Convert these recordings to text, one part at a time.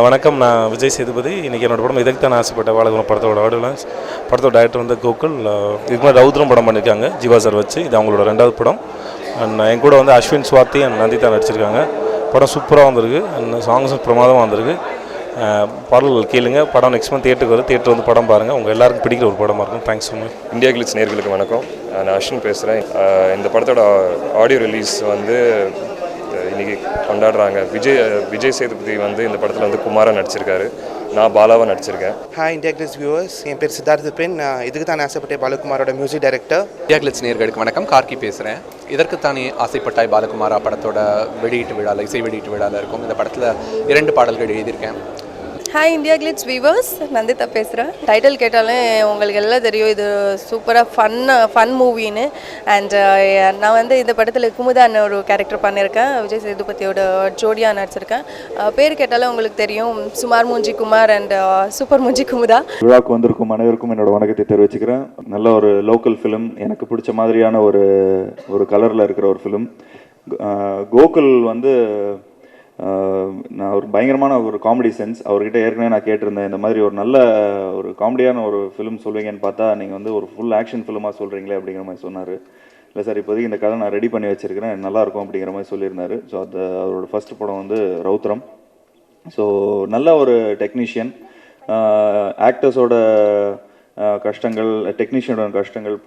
வணக்கம், நான் விஜய் சேதுபதி. இன்றைக்கி என்னோடய படம் இதுக்கு தான் ஆசைப்பட்ட பாலகுமார் படத்தோட ஆடியோ லான்ச். படத்தோட டைரக்டர் வந்து கோகுல். இதுக்கு மாதிரி ரவுத்ரம் படம் பண்ணியிருக்காங்க ஜீவா சார் வச்சு. இது அவங்களோட 2வது படம். அண்ட் என் கூட வந்து அஸ்வின், சுவாதி அண்ட் நந்திதா நடிச்சிருக்காங்க. படம் சூப்பராக வந்திருக்கு. அண்ட் சாங்ஸும் பிரமாதமாக வந்திருக்கு. பாடல்கள் கேளுங்க. படம் நெக்ஸ்ட் மந்த் தியேட்டருக்கு வரும். தியேட்டர் வந்து படம் பாருங்கள். உங்கள் எல்லாருக்கும் பிடிக்கிற ஒரு படமாக இருக்கும். Thanks so much. India glitz நேர்களுக்கு வணக்கம். நான் அஸ்வின் பேசுகிறேன். இந்த படத்தோட ஆடியோ ரிலீஸ் வந்து இன்றைக்கி கொண்டாடுறாங்க. விஜய் சேதுபதி வந்து இந்த படத்தில் வந்து குமாரா நடிச்சிருக்காரு. நான் பாலாவாக நடிச்சிருக்கேன். ஹாய் இந்தியா கிளிட்ஸ் வியூவர்ஸ், என் பேர் சித்தார்த் பெண். இதுக்கு தான் ஆசைப்பட்டேன் பாலகுமாரோட மியூசிக் டைரக்டர். இந்தியா கிளிட்ஸ் நேர்களுக்கு வணக்கம். கார்கி பேசுகிறேன். இதற்குத்தானே ஆசைப்பட்டாய் பாலகுமாரா படத்தோட வெளியீட்டு விழாவில், இசை வெளியீட்டு விழாவில் இருக்கும். இந்த படத்தில் 2 பாடல்கள் எழுதியிருக்கேன். Hi India glitz viewers, Nandita பேசுகிறேன். டைட்டில் கேட்டாலே உங்களுக்கு எல்லாம் தெரியும், இது சூப்பராக ஃபன் மூவின்னு. அண்ட் நான் வந்து இந்த படத்தில் குமுதான்னு ஒரு கேரக்டர் பண்ணியிருக்கேன். விஜய் சேதுபதியோட ஜோடியாக நடிச்சிருக்கேன். பேர் கேட்டாலே உங்களுக்கு தெரியும், சுமார் மூஞ்சி குமார் அண்ட் சூப்பர் மூஞ்சி குமுதா. விழாவுக்கு வந்திருக்கும் அனைவருக்கும் என்னோட வணக்கத்தை தெரிவிச்சுக்கிறேன். நல்ல ஒரு லோக்கல் ஃபிலிம், எனக்கு பிடிச்ச மாதிரியான ஒரு கலரில் இருக்கிற ஒரு ஃபிலிம். கோகுல் வந்து நான் ஒரு பயங்கரமான ஒரு காமெடி சென்ஸ். அவர்கிட்ட ஏற்கனவே நான் கேட்டிருந்தேன், இந்த மாதிரி ஒரு நல்ல ஒரு காமெடியான ஒரு ஃபிலிம் சொல்வீங்கன்னு பார்த்தா நீங்கள் வந்து ஒரு ஃபுல் ஆக்ஷன் ஃபிலிமாக சொல்கிறீங்களே அப்படிங்கிற மாதிரி சொன்னார். இல்லை சார், இப்போதைக்கு இந்த கதை நான் ரெடி பண்ணி வச்சுருக்கிறேன், நல்லாயிருக்கும் அப்படிங்கிற மாதிரி சொல்லியிருந்தார். ஸோ அவரோட ஃபஸ்ட் படம் வந்து ரவுத்ரம். ஸோ நல்ல ஒரு டெக்னீஷியன். ஆக்டர்ஸோட கஷ்டங்கள், டெக்னீஷியனோட கஷ்டங்கள்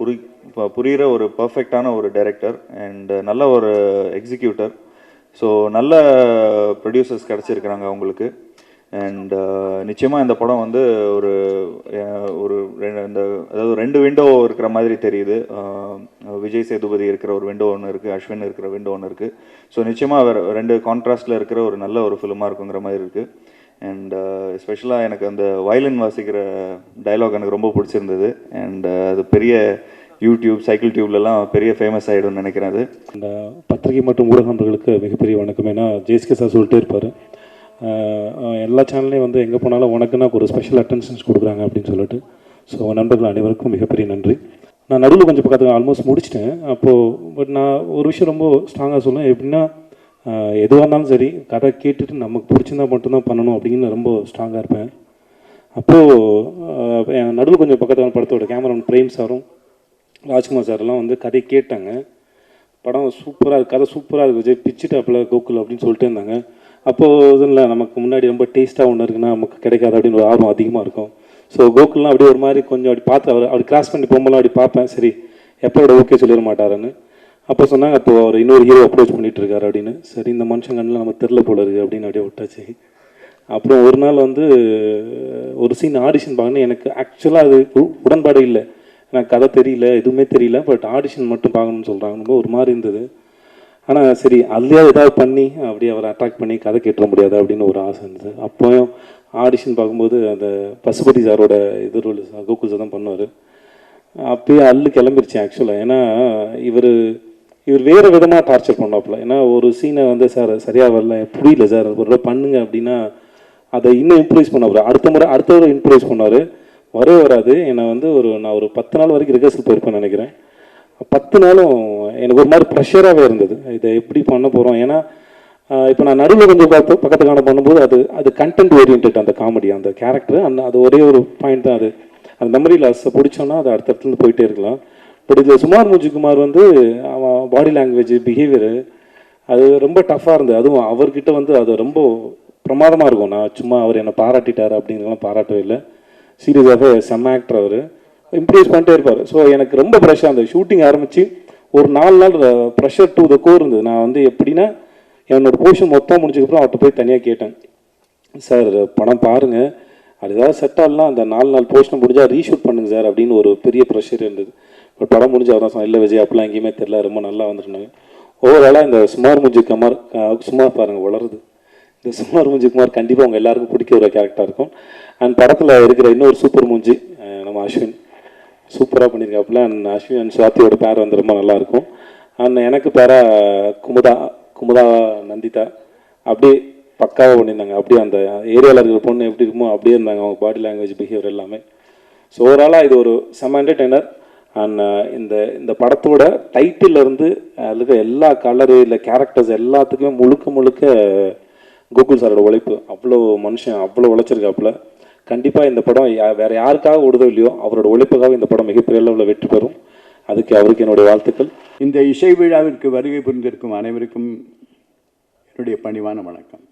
புரிகிற ஒரு பர்ஃபெக்டான ஒரு டைரக்டர் அண்ட் நல்ல ஒரு எக்ஸிக்யூட்டர். ஸோ நல்ல ப்ரொடியூசர்ஸ் கிடச்சிருக்கிறாங்க அவங்களுக்கு. அண்ட் நிச்சயமாக இந்த படம் வந்து அதாவது 2 விண்டோ இருக்கிற மாதிரி தெரியுது. விஜய் சேதுபதி இருக்கிற ஒரு விண்டோ ஒன்று இருக்குது, அஸ்வின் இருக்கிற விண்டோ ஒன்று இருக்குது. ஸோ நிச்சயமாக 2 கான்ட்ராஸ்டில் இருக்கிற ஒரு நல்ல ஒரு ஃபிலிமாக இருக்குங்கிற மாதிரி இருக்குது. அண்ட் எஸ்பெஷலாக எனக்கு அந்த வயலின் வாசிக்கிற டைலாக் எனக்கு ரொம்ப பிடிச்சிருந்தது. அண்ட் அது பெரிய யூடியூப், சைக்கிள் டியூப்லலாம் பெரிய ஃபேமஸ் ஆகிடும்னு நினைக்கிறேன். அது இந்த பத்திரிகை மற்றும் ஊடக நண்பர்களுக்கு மிகப்பெரிய வணக்கம். ஏன்னா ஜேஎஸ்கே சார் சொல்லிட்டே இருப்பார், எல்லா சேனல்லையும் வந்து எங்கே போனாலும் உனக்குன்னா ஒரு ஸ்பெஷல் அட்டென்ஷன்ஸ் கொடுக்குறாங்க அப்படின்னு சொல்லிட்டு. ஸோ நண்பர்கள் அனைவருக்கும் மிகப்பெரிய நன்றி. நான் நடுவில் கொஞ்சம் பக்கத்தில் ஆல்மோஸ்ட் முடிச்சிட்டேன். அப்போது நான் ஒரு விஷயம் ரொம்ப ஸ்ட்ராங்காக சொல்லுவேன். எப்படின்னா, எதுவாக இருந்தாலும் சரி கதை கேட்டுட்டு நமக்கு பிடிச்சிருந்தா மட்டும்தான் பண்ணணும் அப்படின்னு ரொம்ப ஸ்ட்ராங்காக இருப்பேன். அப்போது நடுவில் கொஞ்சம் பக்கத்தில் படத்தோட கேமராமேன் பிரேம் சாரும் ராஜ்குமார் சாரெல்லாம் வந்து கதை கேட்டாங்க. படம் சூப்பராக இருக்குது, கதை சூப்பராக இருக்குது விஜய், பிச்சுட்டாப்பில் கோகுல் அப்படின்னு சொல்லிட்டு இருந்தாங்க. அப்போது இல்லை, நமக்கு முன்னாடி ரொம்ப டேஸ்ட்டாக ஒன்று இருக்குன்னா நமக்கு கிடைக்காது அப்படின்னு ஒரு ஆர்வம் அதிகமாக இருக்கும். ஸோ கோகுல்லாம் அப்படியே ஒரு மாதிரி கொஞ்சம் அப்படி பார்த்து அப்படி கிராஸ் பண்ணி போகும்போது அப்படி பார்ப்பேன், சரி எப்போ ஓகே சொல்லிட மாட்டாருன்னு. அப்போ சொன்னாங்க, அப்போது அவர் இன்னொரு ஹீரோ அப்ரோச் பண்ணிகிட்டு இருக்காரு அப்படின்னு. சரி, இந்த மனுஷன் கண்ணில் நம்ம தெரில போல இருக்குது அப்படின்னு அப்படியே விட்டாச்சு. அப்புறம் ஒரு நாள் வந்து ஒரு சீன் ஆடிஷன் பார்க்கணும். எனக்கு ஆக்சுவலாக அது உடன்பாடு இல்லை, எனக்கு கதை தெரியல, எதுவுமே தெரியல, பட் ஆடிஷன் மட்டும் பார்க்கணும்னு சொல்கிறாங்க. ரொம்ப ஒரு மாதிரி இருந்தது. ஆனால் சரி, அதுலேயே ஏதாவது பண்ணி அப்படியே அவரை அட்ராக்ட் பண்ணி கதை கேட்டுற முடியாது அப்படின்னு ஒரு ஆசை இருந்தது. அப்போயும் ஆடிஷன் பார்க்கும்போது அந்த பசுபதி சாரோட ரோல் கோகுல் சார் தான் பண்ணுவார். அப்பயே அல்லு கிளம்பிருச்சு ஆக்சுவலாக. ஏன்னா இவர் வேறு விதமாக டார்ச்சர் பண்ணாப்புல. ஏன்னா ஒரு சீனை வந்து சார் சரியாக வரல, புரியல சார், ஒரு பண்ணுங்க அப்படின்னா அதை இன்னும் இம்ப்ரூவைஸ் பண்ணார். அடுத்த முறை இம்ப்ரூவைஸ் பண்ணார். வராது. என்னை வந்து நான் ஒரு 10 நாள் வரைக்கும் ரிஹர்சல் போயிருப்பேன்னு நினைக்கிறேன். 10 நாளும் எனக்கு ஒரு மாதிரி ப்ரெஷராகவே இருந்தது, இதை எப்படி பண்ண போகிறோம். ஏன்னா இப்போ நான் நடுவில் கொஞ்சம் பக்கத்து காண பண்ணும்போது அது கண்டென்ட் ஓரியன்ட், அந்த காமெடி, அந்த கேரக்டர், அது ஒரே ஒரு பாயிண்ட் தான். அந்த மெமரி லாஸை பிடிச்சோன்னா அது அடுத்தடுத்துலேருந்து போயிட்டே இருக்கலாம். பட் இதில் சுமார் மூஞ்சி குமார் வந்து அவன் பாடி லாங்குவேஜ், பிஹேவியரு அது ரொம்ப டஃப்பாக இருந்தது. அதுவும் அவர்கிட்ட வந்து அது ரொம்ப பிரமாதமாக இருக்கும். நான் சும்மா அவர் என்னை பாராட்டிட்டார் அப்படிங்கிறலாம் பாராட்டவே இல்லை. சீரியஸாகவே செம்ம ஆக்டர், அவர் இம்ப்ரூவ் பண்ணிட்டே இருப்பார். ஸோ எனக்கு ரொம்ப ப்ரெஷர், அந்த ஷூட்டிங் ஆரம்பித்து ஒரு 4 நாள் ப்ரெஷர் டு த கோர் இருந்தது. நான் வந்து எப்படின்னா, என்னோடய போர்ஷன் மொத்தம் முடிஞ்சதுக்கப்புறம் அவர்கிட்ட போய் தனியாக கேட்டேன், சார் படம் பாருங்கள், அது ஏதாவது செட் ஆகலாம், அந்த 4 நாள் போர்ஷனை முடிஞ்சால் ரீஷூட் பண்ணுங்க சார் அப்படின்னு ஒரு பெரிய ப்ரெஷர் இருந்தது. பட் படம் முடிஞ்ச அவர் தான் சொன்னால், இல்லை விஜய் அப்படிலாம் எங்கேயுமே தெரில, ரொம்ப நல்லா வந்துருந்தாங்க. ஓவராலாக இந்த சுமார் மூஞ்சி குமார், சுமார் பாருங்கள் வளருது, இந்த சுமார் மூஞ்சி குமார் கண்டிப்பாக உங்கள் எல்லாருக்கும் பிடிக்க ஒரு கேரக்டராக இருக்கும். அண்ட் படத்தில் இருக்கிற இன்னொரு சூப்பர் மூஞ்சி நம்ம அஸ்வின் சூப்பராக பண்ணியிருக்காப்புல. அண்ட் அஸ்வின் அண்ட் சுவாத்தியோட பேர் வந்து ரொம்ப நல்லாயிருக்கும். அண்ட் எனக்கு பேராக குமுதா நந்திதா அப்படியே பக்காவாக பண்ணியிருந்தாங்க. அப்படியே அந்த ஏரியாவில் இருக்கிற பொண்ணு எப்படி இருக்குமோ அப்படியே இருந்தாங்க, அவங்க பாடி லாங்குவேஜ், பிஹேவியர் எல்லாமே. ஸோ ஓவராலாக இது ஒரு செம்ம என்டர்டெய்னர். அண்ட் இந்த இந்த படத்தோட டைட்டிலேருந்து இருக்கிற எல்லா கலரு இல்லை கேரக்டர்ஸ் எல்லாத்துக்குமே முழுக்க கோகுல் சாரோட உழைப்பு. அவ்வளோ மனுஷன் அவ்வளோ உழைச்சிருக்காப்புல. கண்டிப்பாக இந்த படம் வேறு யாருக்காக ஓடுதோ இல்லையோ அவரோட உழைப்புக்காக இந்த படம் மிகப்பெரிய அளவில் வெற்றி பெறும். அதுக்கு அவருக்கு என்னுடைய வாழ்த்துக்கள். இந்த இசை விழாவிற்கு வருகை புரிந்திருக்கும் அனைவருக்கும் என்னுடைய பணிவான வணக்கம்.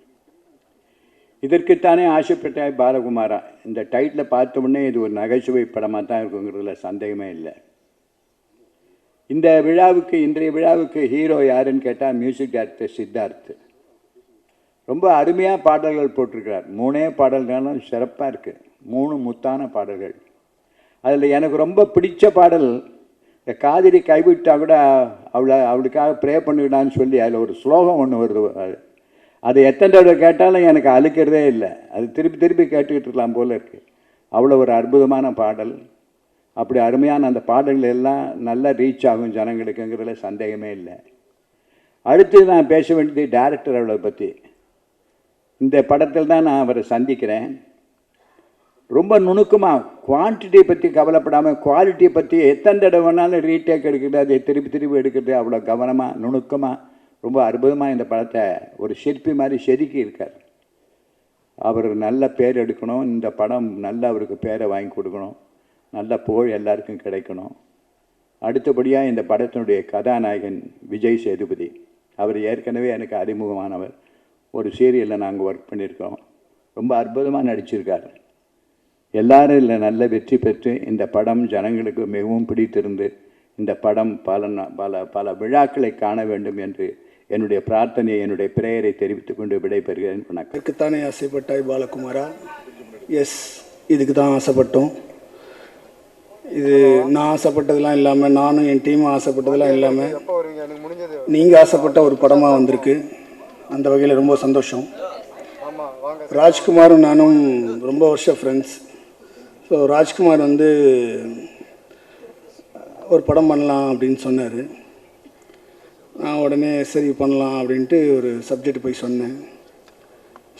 இதற்குத்தானே ஆசைப்பட்டாய் பாலகுமாரா. இந்த டைட்டில் பார்த்த உடனே இது ஒரு நகைச்சுவை படமாக தான் இருக்குங்கிறதுல சந்தேகமே இல்லை. இந்த விழாவுக்கு இன்றைய விழாவுக்கு ஹீரோ யாருன்னு கேட்டால் மியூசிக் டைரக்டர் சித்தார்த். ரொம்ப அருமையாக பாடல்கள் போட்டிருக்கிறார். 3 பாடல்களும் சிறப்பாக இருக்குது. 3 முத்தான பாடல்கள். அதில் எனக்கு ரொம்ப பிடிச்ச பாடல் இந்த காதிரி கைவிட்டா கூட அவளுக்காக ப்ரே பண்ணிவிடான்னு சொல்லி அதில் ஒரு ஸ்லோகம் ஒன்று வருது. அது எத்தனை தடவை கேட்டாலும் எனக்கு அழுக்கிறதே இல்லை. அது திருப்பி கேட்டுக்கிட்டு இருக்கலாம் போல் இருக்குது. அவ்வளோ ஒரு அற்புதமான பாடல். அப்படி அருமையான அந்த பாடல்கள் எல்லாம் நல்லா ரீச் ஆகும் ஜனங்களுக்குங்கிறதுல சந்தேகமே இல்லை. அடுத்து நான் பேச வேண்டியது டைரக்டர் அவளை பற்றி. இந்த படத்தில் தான் நான் அவரை சந்திக்கிறேன். ரொம்ப நுணுக்கமாக குவான்டிட்டியை பற்றி கவலைப்படாமல் குவாலிட்டியை பற்றி எத்தனை தடவை வேணாலும் ரீடேக் எடுக்கிறது, அதை திருப்பி எடுக்கிறது, அவ்வளோ கவனமாக நுணுக்கமாக ரொம்ப அற்புதமாக இந்த படத்தை ஒரு சிற்பி மாதிரி செதுக்கி இருக்கார். அவர் நல்ல பேர் எடுக்கணும். இந்த படம் நல்ல அவருக்கு பேரை வாங்கி கொடுக்கணும். நல்ல புகழ் எல்லாருக்கும் கிடைக்கணும். அடுத்தபடியாக இந்த படத்தினுடைய கதாநாயகன் விஜய் சேதுபதி. அவர் ஏற்கனவே எனக்கு அறிமுகமானவர். ஒரு சீரியலில் நாங்கள் ஒர்க் பண்ணியிருக்கோம். ரொம்ப அற்புதமாக நடிச்சிருக்கார். எல்லாரும் இதில் நல்ல வெற்றி பெற்று இந்த படம் ஜனங்களுக்கு மிகவும் பிடித்திருந்து இந்த படம் பல விழாக்களை காண வேண்டும் என்று என்னுடைய பிரார்த்தனை, என்னுடைய பிரேயரை தெரிவித்துக் கொண்டு விடைபெறுகிறேன். வணக்கம். இதுக்குத்தானே ஆசைப்பட்டாய் பாலகுமாரா. எஸ், இதுக்கு தான் ஆசைப்பட்டோம். இது நான் ஆசைப்பட்டதெல்லாம் இல்லாமல், நானும் என் டீமும் ஆசைப்பட்டதெல்லாம் இல்லாமல் நீங்கள் ஆசைப்பட்ட ஒரு படமாக வந்திருக்கு. அந்த வகையில் ரொம்ப சந்தோஷம். ராஜ்குமாரும் நானும் ரொம்ப வருஷம் ஃப்ரெண்ட்ஸ். ஸோ ராஜ்குமார் வந்து ஒரு படம் பண்ணலாம் அப்படின்னு சொன்னார். நான் உடனே சரி பண்ணலாம் அப்படின்ட்டு ஒரு சப்ஜெக்ட் போய் சொன்னேன்.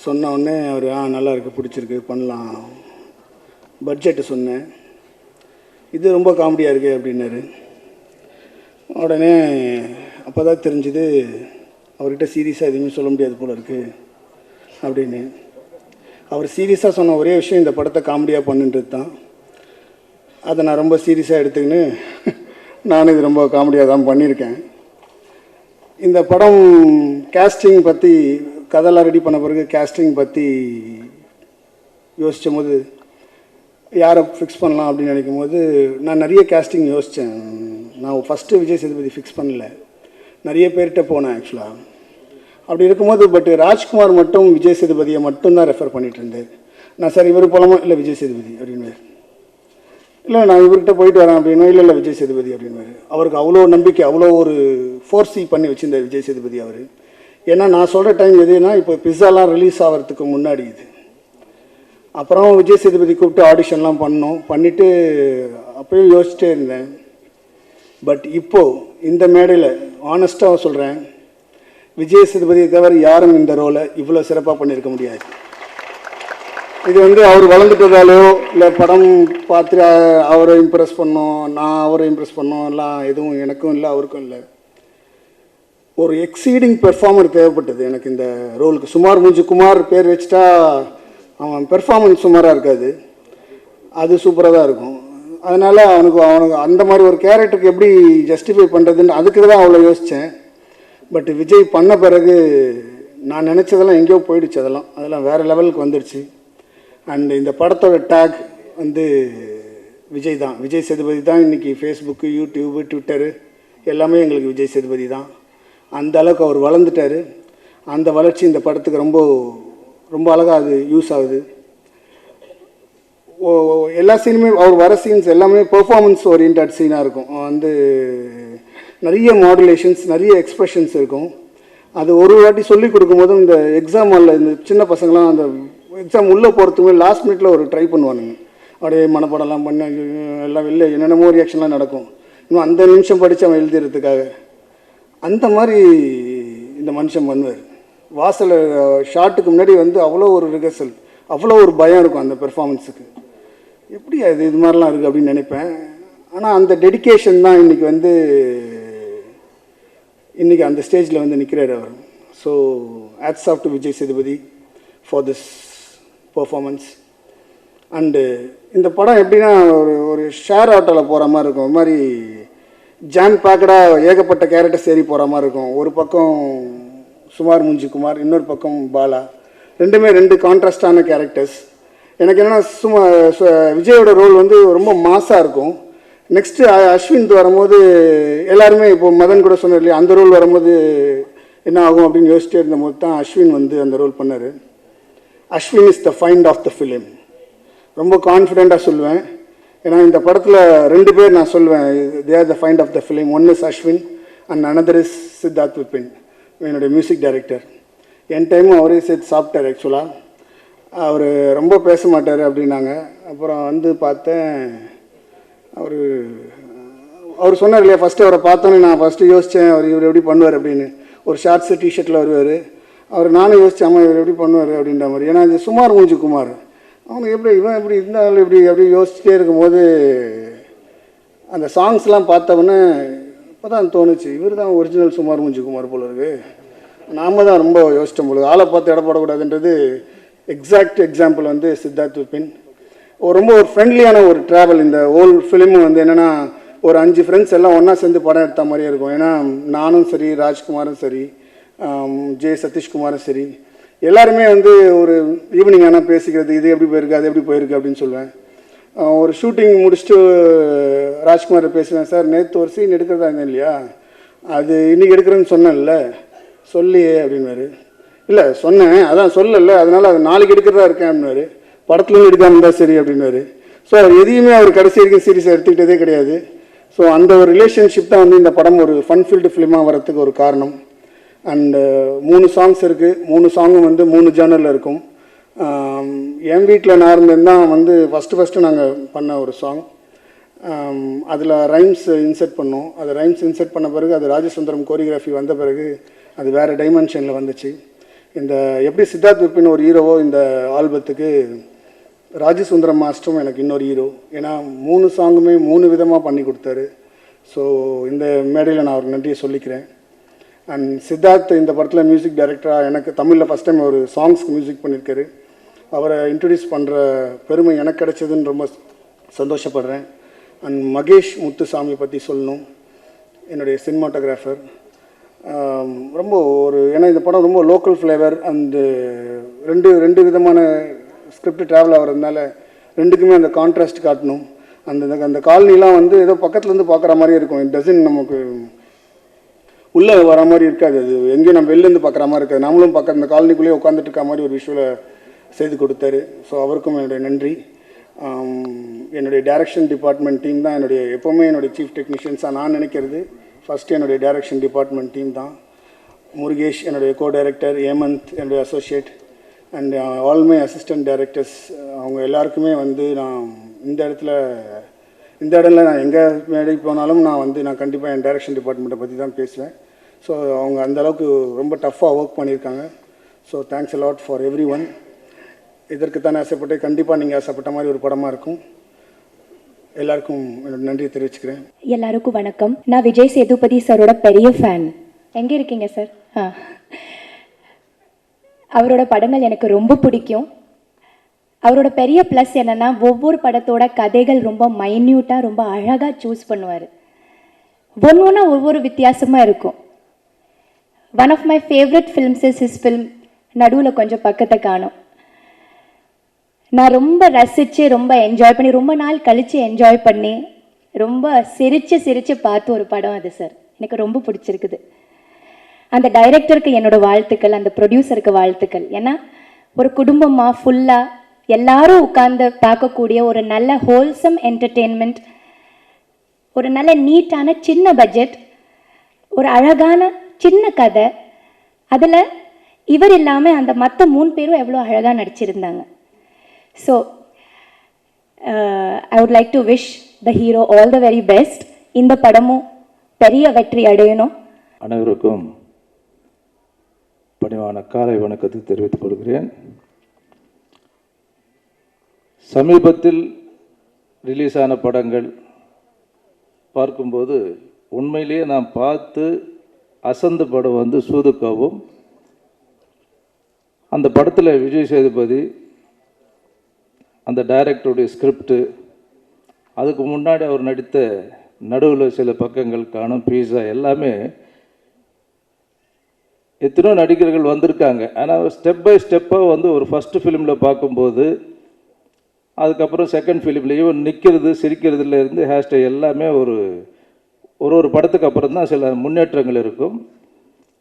சொன்ன உடனே அவர் நல்லா இருக்குது, பிடிச்சிருக்கு, பண்ணலாம். பட்ஜெட்டு சொன்னேன். இது ரொம்ப காமெடியாக இருக்குது அப்படின்னாரு. உடனே அப்போ தான் தெரிஞ்சுது அவர்கிட்ட சீரியஸாக எதுவுமே சொல்ல முடியாது போல இருக்குது அப்படின்னு. அவர் சீரியஸாக சொன்ன ஒரே விஷயம் இந்த படத்தை காமெடியாக பண்ணுன்றது தான். அதை நான் ரொம்ப சீரியஸாக எடுத்துக்கின்னு நானும் இது ரொம்ப காமெடியாக தான் பண்ணியிருக்கேன். இந்த படம் கேஸ்டிங் பற்றி கதைலாம் ரெடி பண்ண பிறகு கேஸ்டிங் பற்றி யோசிக்கும் போது யாரை ஃபிக்ஸ் பண்ணலாம் அப்படின்னு நினைக்கும் போது நான் நிறைய கேஸ்டிங் யோசித்தேன். நான் ஃபஸ்ட்டு விஜய் சேதுபதி ஃபிக்ஸ் பண்ணல, நிறைய பேர்கிட்ட போனேன் ஆக்சுவலாக. அப்படி இருக்கும்போது ராஜ்குமார் மட்டும் விஜய் சேதுபதியை மட்டும்தான் ரெஃபர் பண்ணிகிட்டு இருந்தேன். நான் சார் இவர் போலாமா, இல்லை விஜய் சேதுபதி அப்படின்னு. இல்லை நான் இவர்கிட்ட போயிட்டு வரேன் அப்படின்னா, இல்லை விஜய் சேதுபதி அப்படின்னு. அவருக்கு அவ்வளோ நம்பிக்கை, அவ்வளோ ஒரு ஃபோர்ஸி பண்ணி வச்சுருந்தார் விஜய் சேதுபதி அவர். ஏன்னா நான் சொல்கிற டைம் எதுனா இப்போ பிஸாலாம் ரிலீஸ் ஆகிறதுக்கு முன்னாடி இது. அப்புறம் விஜய் சேதுபதி கூப்பிட்டு ஆடிஷன்லாம் பண்ணிவிட்டு அப்போயும் யோசிச்சிட்டே இருந்தேன். பட் இப்போது இந்த மேடையில் ஆனஸ்ட்டாக சொல்கிறேன், விஜய் சேதுபதியை தவிர யாரும் இந்த ரோலை இவ்வளோ சிறப்பாக பண்ணியிருக்க முடியாது. இது அவர் வளர்ந்துட்டதாலோ இல்லை படம் பார்த்து அவரை இம்ப்ரெஸ் பண்ணோம், நான் அவரை இம்ப்ரெஸ் பண்ணோம் எல்லாம் எதுவும் எனக்கும் இல்லை அவருக்கும் இல்லை. ஒரு எக்ஸீடிங் பெர்ஃபார்மர் தேவைப்பட்டது எனக்கு இந்த ரோலுக்கு. குமார் பேர் வச்சுட்டா அவன் பெர்ஃபார்மன்ஸ் சுமாராக இருக்காது, அது சூப்பராக தான் இருக்கும். அதனால் அவனுக்கு அந்த மாதிரி ஒரு கேரக்டருக்கு எப்படி ஜஸ்டிஃபை பண்ணுறதுன்னு அதுக்கு தான் அவ்வளோ யோசித்தேன். பட் விஜய் பண்ண பிறகு நான் நினச்சதெல்லாம் எங்கேயோ போயிடுச்சு. அதெல்லாம் வேறு லெவலுக்கு வந்துடுச்சு. அண்ட் இந்த படத்தோட டேக் விஜய் சேதுபதி தான். இன்றைக்கி ஃபேஸ்புக்கு, யூடியூபு, ட்விட்டரு எல்லாமே எங்களுக்கு விஜய் சேதுபதி தான். அந்த அளவுக்கு அவர் வளர்ந்துட்டார். அந்த வளர்ச்சி இந்த படத்துக்கு ரொம்ப ரொம்ப அழகாக அது யூஸ் ஆகுது. எல்லா சீனுமே அவர் வர சீன்ஸ் எல்லாமே பெர்ஃபார்மன்ஸ் ஓரியன்ட் சீனாக இருக்கும். நிறைய மாடுலேஷன்ஸ், நிறைய எக்ஸ்ப்ரெஷன்ஸ் இருக்கும். அது ஒரு வாட்டி சொல்லி கொடுக்கும்போதும் இந்த எக்ஸாம் ஹாலில் இந்த சின்ன பசங்களாம் அந்த எக்ஸாம் உள்ளே போகிறதுக்கு லாஸ்ட் மினிட்ல ஒரு ட்ரை பண்ணுவானுங்க. அப்படியே மனப்படம்லாம் பண்ண எல்லாம் வெளில என்னென்னமோ ரியாக்ஷன்லாம் நடக்கும். இன்னும் அந்த நிமிஷம் படித்து அவன் எழுதுறதுக்காக அந்த மாதிரி இந்த மனுஷன் பண்ணுவார். வாசல் ஷாட்டுக்கு முன்னாடி அவ்வளோ ஒரு ரிஹர்சல், அவ்வளோ ஒரு பயம் இருக்கும் அந்த பெர்ஃபார்மன்ஸுக்கு. எப்படி அது இது மாதிரிலாம் இருக்குது அப்படின்னு நினைப்பேன். ஆனால் அந்த டெடிகேஷன் தான் இன்றைக்கி வந்து இன்றைக்கி அந்த ஸ்டேஜில் வந்து நிற்கிறார் அவர். So hats off to Vijay Sethupathi for this performance. And இந்த படம் எப்படின்னா ஒரு ஷேர் ஆட்டோவில் போகிற மாதிரி இருக்கும். ஒரு மாதிரி ஜாம் பேக்கடாக ஏகப்பட்ட கேரக்டர்ஸ் ஏறி போகிற மாதிரி இருக்கும். ஒரு பக்கம் சுமார் முஞ்சி குமார், இன்னொரு பக்கம் பாலா, ரெண்டுமே ரெண்டு கான்ட்ராஸ்டான கேரக்டர்ஸ். எனக்கு என்னென்னா விஜயோட ரோல் வந்து ரொம்ப மாஸாக இருக்கும். நெக்ஸ்ட்டு அஸ்வின் வரும்போது எல்லாருமே இப்போ மதன் கூட சொன்னார் இல்லையா, அந்த ரோல் வரும்போது என்ன ஆகும் அப்படின்னு யோசிச்சுட்டே இருந்தபோது தான் அஸ்வின் வந்து அந்த ரோல் பண்ணார். Ashwin is the find of the film. ரொம்ப கான்ஃபிடெண்ட்டாக சொல்லுவேன். ஏன்னா இந்த படத்தில் ரெண்டு பேர் நான் சொல்லுவேன், they are the find of the film. One is Ashwin and another is Siddharth Vipin, என்னுடைய மியூசிக் டைரக்டர். என் டைமும் அவரே சேர்த்து சாப்பிட்டார். ஆக்சுவலாக அவர் ரொம்ப பேச மாட்டார் அப்படின்னாங்க. அப்புறம் வந்து பார்த்தேன், அவர் சொன்னார் இல்லையா, ஃபஸ்ட்டு அவரை பார்த்தோன்னே நான் ஃபஸ்ட்டு யோசித்தேன் இவர் எப்படி பண்ணுவார் அப்படின்னு. ஒரு ஷார்ட்ஸு டிஷர்ட்டில் வருவார் அவர். நானும் யோசித்தேன் அம்மா இவர் எப்படி பண்ணுவார் அப்படின்ற மாதிரி. ஏன்னா இது சுமார் மூஞ்சி குமார், அவனுக்கு எப்படி இவன் எப்படி இருந்தாலும் எப்படி யோசிச்சுட்டே இருக்கும்போது அந்த சாங்ஸ்லாம் பார்த்தவொன்னே இப்போ தான் தோணுச்சு இவர் தான் ஒரிஜினல் சுமார் மூஞ்சி குமார் போல இருக்கு. நாம் தான் ரொம்ப யோசித்தோம் போல, ஆளை பார்த்து இடப்படக்கூடாதுன்றது எக்ஸாக்ட் எக்ஸாம்பிள் வந்து சித்தார்த் விபின். ரொம்ப ஒரு ஃப்ரெண்ட்லியான ஒரு ட்ராவல். இந்த ஹோல் ஃபிலிமும் வந்து என்னென்னா ஒரு 5 ஃப்ரெண்ட்ஸ் எல்லாம் ஒன்றா சேர்ந்து படம் எடுத்த மாதிரியே இருக்கும். ஏன்னா நானும் சரி, ராஜ்குமாரும் சரி, சதீஷ்குமாரும் சரி, எல்லாருமே வந்து ஒரு ஈவினிங் ஆனால் பேசிக்கிறது, இது எப்படி போயிருக்கு அது எப்படி போயிருக்கு அப்படின்னு சொல்லுவேன். ஒரு ஷூட்டிங் முடிச்சுட்டு ராஜ்குமாரை பேசுவேன், சார் நேற்று ஒரு சீன் எடுக்கிறதா இருந்தேன் இல்லையா, அது இன்றைக்கி எடுக்கிறேன்னு சொன்னேன்ல, சொல்லியே அப்படின்வாரு. இல்லை சொன்னேன், அதான் சொல்லலை, அதனால் அது நாளைக்கு எடுக்கிறதா இருக்கேன் அப்படின்னாரு. படத்துலேயும் எடுக்காமல் இருந்தால் சரி அப்படின்னாரு. ஸோ அவர் எதையுமே அவர் கடைசி வரைக்கும் சீரியஸாக எடுத்துக்கிட்டதே கிடையாது. ஸோ அந்த ஒரு ரிலேஷன்ஷிப் தான் வந்து இந்த படம் ஒரு ஃபன்ஃபில்டு ஃபிலிமாக வரத்துக்கு ஒரு காரணம். அண்டு 3 சாங்ஸ் இருக்குது. 3 சாங்கும் வந்து 3 ஜானரில் இருக்கும். என் வீட்டில் நான் இருந்தேன் தான் வந்து ஃபஸ்ட்டு நாங்கள் பண்ண ஒரு சாங். அதில் ரைம்ஸ் இன்செர்ட் பண்ணோம். அது ரைம்ஸ் இன்செர்ட் பண்ண பிறகு அது ராஜசுந்தரம் கோரியோகிராஃபி வந்த பிறகு அது வேறு டைமென்ஷனில் வந்துச்சு. இந்த எப்படி சித்தார்த் விபின் ஒரு ஹீரோவோ, இந்த ஆல்பத்துக்கு ராஜசுந்தரம் மாஸ்டரும் எனக்கு இன்னொரு ஹீரோ. ஏன்னா 3 சாங்குமே 3 விதமாக பண்ணி கொடுத்தாரு. ஸோ இந்த மேடையில் நான் அவருக்கு நன்றியை சொல்லிக்கிறேன். அண்ட் சித்தார்த் இந்த படத்தில் மியூசிக் டைரக்டராக எனக்கு தமிழில் ஃபஸ்ட் டைம் ஒரு சாங்ஸ்க்கு மியூசிக் பண்ணியிருக்காரு. அவரை இன்ட்ரடியூஸ் பண்ணுற பெருமை எனக்கு கிடைச்சதுன்னு ரொம்ப சந்தோஷப்படுறேன். அண்ட் மகேஷ் முத்துசாமி பற்றி சொல்லணும், என்னுடைய சினிமாட்டோகிராஃபர். ரொம்ப ஏன்னா இந்த படம் ரொம்ப லோக்கல் ஃப்ளேவர். அந்த ரெண்டு விதமான ஸ்கிரிப்ட் ட்ராவல் ஆகிறதுனால ரெண்டுக்குமே அந்த கான்ட்ராஸ்ட் காட்டணும். அந்த காலனிலாம் வந்து ஏதோ பக்கத்துலேருந்து பார்க்குற மாதிரி இருக்கும். இட் டசன் நமக்கு உள்ளே வர மாதிரி இருக்காது. அது எங்கேயும் நம்ம வெளிலேருந்து பார்க்குற மாதிரி இருக்காது. நம்மளும் பார்க்க அந்த காலனிக்குள்ளேயே உட்காந்துட்டு இருக்க மாதிரி ஒரு விஷுவலை செய்து கொடுத்தாரு. ஸோ அவருக்கும் என்னுடைய நன்றி. என்னுடைய டைரக்ஷன் டிபார்ட்மெண்ட் டீம் தான் எப்போவுமே என்னுடைய சீஃப் டெக்னீஷியன்ஸாக நான் நினைக்கிறது. ஃபஸ்ட்டு என்னுடைய டைரக்ஷன் டிபார்ட்மெண்ட் டீம் தான். முருகேஷ் என்னுடைய கோ டைரக்டர், ஏமந்த் என்னுடைய associate, and all my assistant directors. அவங்க எல்லாருக்குமே வந்து நான் இந்த இடத்துல நான் எங்கே மேடைக்கு போனாலும் நான் கண்டிப்பாக என் டைரக்ஷன் டிபார்ட்மெண்ட்டை பற்றி தான் பேசுவேன். ஸோ அவங்க அந்தளவுக்கு ரொம்ப டஃப்பாக ஒர்க் பண்ணியிருக்காங்க. So thanks a lot for every one. இதற்கு தானே ஆசைப்பட்டு கண்டிப்பாக நீங்கள் ஆசைப்பட்ட மாதிரி ஒரு படமாக இருக்கும். எல்லாருக்கும் என்னோட நன்றியை தெரிவிச்சுக்கிறேன். எல்லாருக்கும் வணக்கம். நான் விஜய் சேதுபதி சாரோட பெரிய ஃபேன். எங்கே இருக்கீங்க சார்? அவரோட படங்கள் எனக்கு ரொம்ப பிடிக்கும். அவரோட பெரிய ப்ளஸ் என்னென்னா ஒவ்வொரு படத்தோட கதைகள் ரொம்ப மைன்யூட்டாக ரொம்ப அழகாக சூஸ் பண்ணுவார். ஒவ்வொன்றா ஒவ்வொரு வித்தியாசமாக இருக்கும். One of my favourite films is his film நடுவில் கொஞ்சம் பக்கத்தை காணும். நான் ரொம்ப ரசித்து ரொம்ப என்ஜாய் பண்ணி ரொம்ப நாள் கழித்து என்ஜாய் பண்ணி ரொம்ப சிரித்து பார்த்து ஒரு படம் அது சார். எனக்கு ரொம்ப பிடிச்சிருக்குது. அந்த டைரக்டருக்கு என்னோட வாழ்த்துக்கள், அந்த ப்ரொடியூசருக்கு வாழ்த்துக்கள். ஏன்னா ஒரு குடும்பமாக ஃபுல்லாக எல்லாரும் உட்கார்ந்து பார்க்கக்கூடிய ஒரு நல்ல ஹோல்சம் என்டர்டெயின்மெண்ட், ஒரு நல்ல நீட்டான சின்ன பட்ஜெட், ஒரு அழகான சின்ன கதை. அதில் இவர் இல்லாமல் அந்த மற்ற 3 பேரும் எவ்வளோ அழகாக நடிச்சிருந்தாங்க. So I would like to wish the hero all the very best. இந்த படமும் பெரிய வெற்றி அடையணும். அனைவருக்கும் பணிவான காலை வணக்கத்தை தெரிவித்துக் கொள்கிறேன். சமீபத்தில் ரிலீஸான படங்கள் பார்க்கும்போது உண்மையிலேயே நான் பார்த்து அசந்த படம் வந்து சூதுக்காவும். அந்த படத்தில் விஜய் சேதுபதி அந்த டைரக்டருடைய ஸ்கிரிப்டு, அதுக்கு முன்னாடி அவர் நடித்த நடுவில் சில பக்கங்கள் காணும் பீஸா எல்லாமே எத்தனையோ நடிகர்கள் வந்திருக்காங்க. ஆனால் ஸ்டெப் பை ஸ்டெப்பாக வந்து ஒரு ஃபஸ்ட்டு ஃபிலிமில் பார்க்கும்போது அதுக்கப்புறம் செகண்ட் ஃபிலிம்லேயும் நிற்கிறது சிரிக்கிறதுலேருந்து ஹேஷ்டேக் எல்லாமே ஒரு ஒரு படத்துக்கு அப்புறம் தான் சில முன்னேற்றங்கள் இருக்கும்.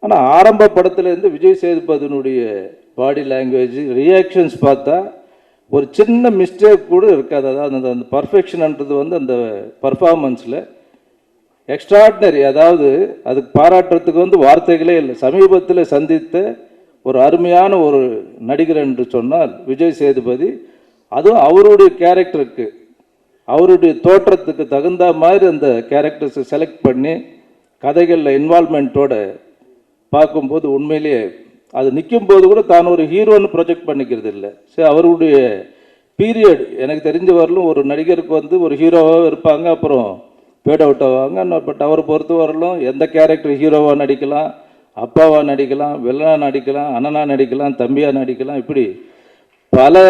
ஆனால் ஆரம்ப படத்துலேருந்து விஜய் சேதுபதியினுடைய பாடி லாங்குவேஜ் ரியாக்ஷன்ஸ் பார்த்தா ஒரு சின்ன மிஸ்டேக் கூட இருக்காது. அதாவது அந்த பர்ஃபெக்ஷன்ன்றது வந்து அந்த பர்ஃபார்மன்ஸில் எக்ஸ்ட்ராடினரி. அதாவது அதுக்கு பாராட்டுறதுக்கு வந்து வார்த்தைகளே இல்லை. சமீபத்தில் சந்தித்த ஒரு அருமையான ஒரு நடிகர் என்று சொன்னால் விஜய் சேதுபதி. அதுவும் அவருடைய கேரக்டருக்கு அவருடைய தோற்றத்துக்கு தகுந்த மாதிரி அந்த கேரக்டர்ஸை செலக்ட் பண்ணி கதைகளில் இன்வால்மெண்ட்டோட பார்க்கும்போது உண்மையிலேயே அது நிற்கும்போது கூட தான் ஒரு ஹீரோன்னு ப்ரொஜெக்ட் பண்ணிக்கிறது இல்லை. சரி, அவருடைய பீரியட் எனக்கு தெரிஞ்ச வரலும் ஒரு நடிகருக்கு வந்து ஒரு ஹீரோவாக இருப்பாங்க, அப்புறம் பேட் அவுட் ஆவாங்க. பட் அவரை பொறுத்த வரலும் எந்த கேரக்டர் ஹீரோவாக நடிக்கலாம், அப்பாவாக நடிக்கலாம், வில்லனாக நடிக்கலாம், அண்ணனாக நடிக்கலாம், தம்பியாக நடிக்கலாம். இப்படி பல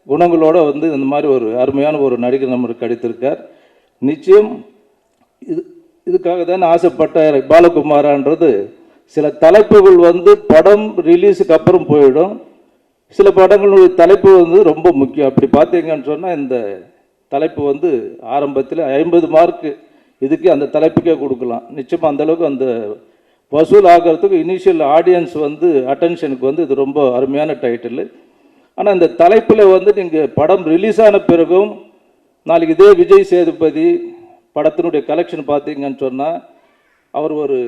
குணங்களோடு வந்து இந்த மாதிரி ஒரு அருமையான ஒரு நடிகர் நம்மளுக்கு கிடைத்திருக்கார். நிச்சயம் இதுக்காக தான் ஆசைப்பட்ட பாலகுமாரான்றது சில தலைப்புகள் வந்து படம் ரிலீஸுக்கு அப்புறம் போயிடும். சில படங்களுடைய தலைப்பு வந்து ரொம்ப முக்கியம். அப்படி பார்த்தீங்கன்னு சொன்னால் இந்த தலைப்பு வந்து ஆரம்பத்தில் 50 மார்க்கு இதுக்கு அந்த தலைப்புக்கே கொடுக்கலாம். நிச்சயமாக அந்தளவுக்கு அந்த வசூல் ஆகிறதுக்கு இனிஷியல் ஆடியன்ஸ் வந்து அட்டென்ஷனுக்கு வந்து இது ரொம்ப அருமையான டைட்டில். ஆனால் இந்த தலைப்பில் வந்து நீங்கள் படம் ரிலீஸ் ஆன பிறகும் நாளைக்கு இதே விஜய் சேதுபதி படத்தினுடைய கலெக்ஷன் பார்த்தீங்கன்னு சொன்னால் அவர் ஒரு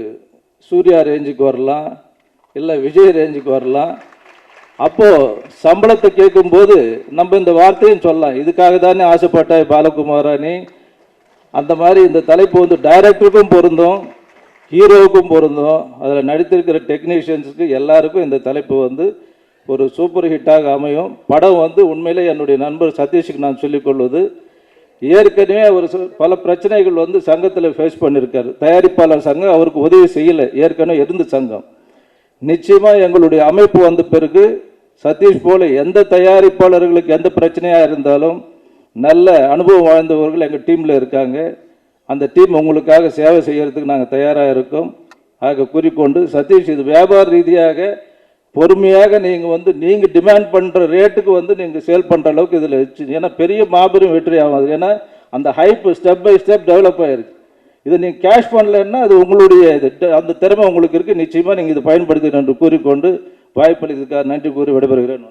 சூர்யா ரேஞ்சுக்கு வரலாம், இல்லை விஜய் ரேஞ்சுக்கு வரலாம். அப்போது சம்பளத்தை கேட்கும்போது நம்ம இந்த வார்த்தையும் சொல்லலாம், இதுக்காக தானே ஆசைப்பட்ட பாலகுமாரானி. அந்த மாதிரி இந்த தலைப்பு வந்து டைரக்டருக்கும் பொருந்தும், ஹீரோவுக்கும் பொருந்தும், அதில் நடித்திருக்கிற டெக்னீஷியன்ஸுக்கு எல்லாருக்கும் இந்த தலைப்பு வந்து ஒரு சூப்பர் ஹிட்டாக அமையும். படம் வந்து உண்மையிலே என்னுடைய நண்பர் சதீஷுக்கு நான் சொல்லிக்கொள்வது, ஏற்கனவே அவர் பல பிரச்சனைகள் வந்து சங்கத்தில் ஃபேஸ் பண்ணியிருக்காரு. தயாரிப்பாளர் சங்கம் அவருக்கு உதவி செய்யலை, ஏற்கனவே இருந்த சங்கம். நிச்சயமாக எங்களுடைய அமைப்பு வந்த பிறகு சதீஷ் போல எந்த தயாரிப்பாளர்களுக்கு எந்த பிரச்சனையாக இருந்தாலும் நல்ல அனுபவம் வாழ்ந்தவர்கள் எங்கள் டீமில் இருக்காங்க. அந்த டீம் உங்களுக்காக சேவை செய்கிறதுக்கு நாங்கள் தயாராக இருக்கோம். ஆக கூறிக்கொண்டு சதீஷ், இது வியாபார ரீதியாக பொறுமையாக நீங்கள் வந்து நீங்கள் டிமாண்ட் பண்ணுற ரேட்டுக்கு வந்து நீங்கள் சேல் பண்ணுற அளவுக்கு இதில் வச்சு, ஏன்னா பெரிய மாபெரும் வெற்றி ஆகாது. ஏன்னா அந்த hype step by step develop ஆகிருக்கு. இதை நீங்கள் கேஷ் பண்ணலைன்னா அது உங்களுடைய அந்த திறமை உங்களுக்கு இருக்குது. நிச்சயமாக நீங்கள் இதை பயன்படுத்தணும் என்று கூறிக்கொண்டு வாய்ப்பளித்ததுக்காக நன்றி கூறி விடைபெறுகிறேன்.